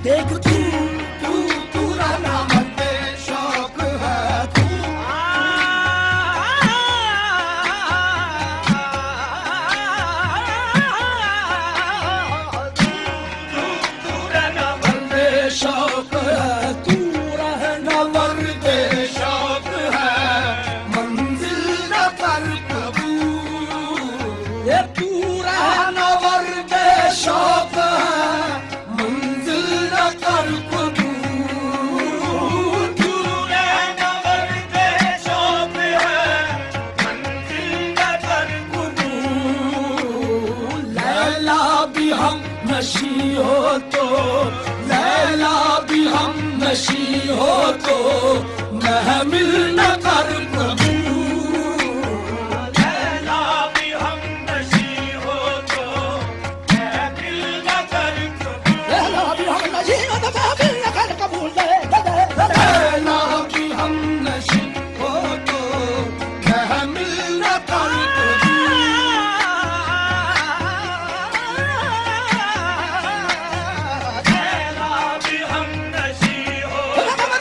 دیکھ تو رہنا بندے شوق ہے تو رہنا بندے شوق ہے تو رہنا بندے شوق ہے منزل نہ کر قبول یہ تو رہنا بندے شوق ہے منزل نہ کر قبول تو رہنا بندے شوق ہے منزل نہ کر قبول لیلا بھی ہم نشی ہو تو لیلا بھی ہم نشی ہو تو محمل نہ کر قبول لیلا بھی ہم نشی ہو تو محمل نہ کر قبول لیلا بھی ہم نشی ہو تو محمل نہ کر قبول لیلا بھی ہم نشی ہو تو محمل نہ کر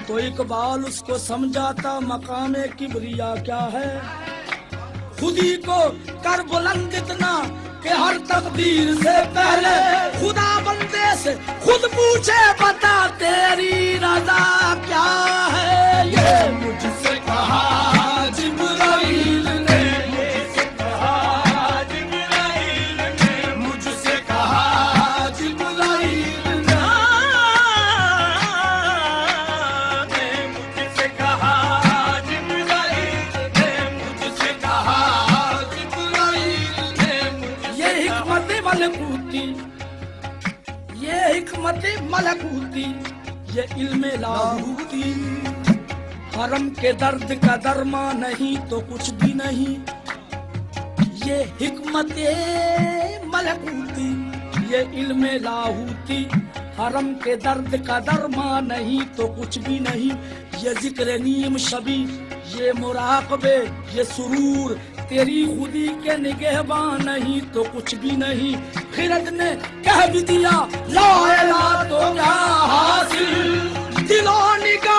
تو اقبال اس کو سمجھاتا مقام کبریا کیا ہے خودی کو کر بلند اتنا کہ ہر تقدیر سے پہلے خدا بندے سے خود پوچھے بتا تیری رضا کیا ہے یہ مجھ سے کہا جبرائیل نے مجھ سے کہا جبرائیل نے مجھ سے کہا جبرائیل نے مجھ سے کہا جبرائیل نے مجھ سے کہا جبرائیل نے یہ حکمت ملکوتی یہ حکمت ملکوتی یہ علم لاہوتی حرم کے درد کا درما نہیں تو کچھ بھی نہیں یہ حکمت ملکوتی یہ علم لاہوتی حرم کے درد کا درما نہیں تو کچھ بھی نہیں یہ ذکر نیم شبی یہ مراقبے یہ سرور تیری خودی کے نگہباں نہیں تو کچھ بھی نہیں خرد نے کہہ بھی دیا لا الہ تو کیا حاصل دل و نگاہ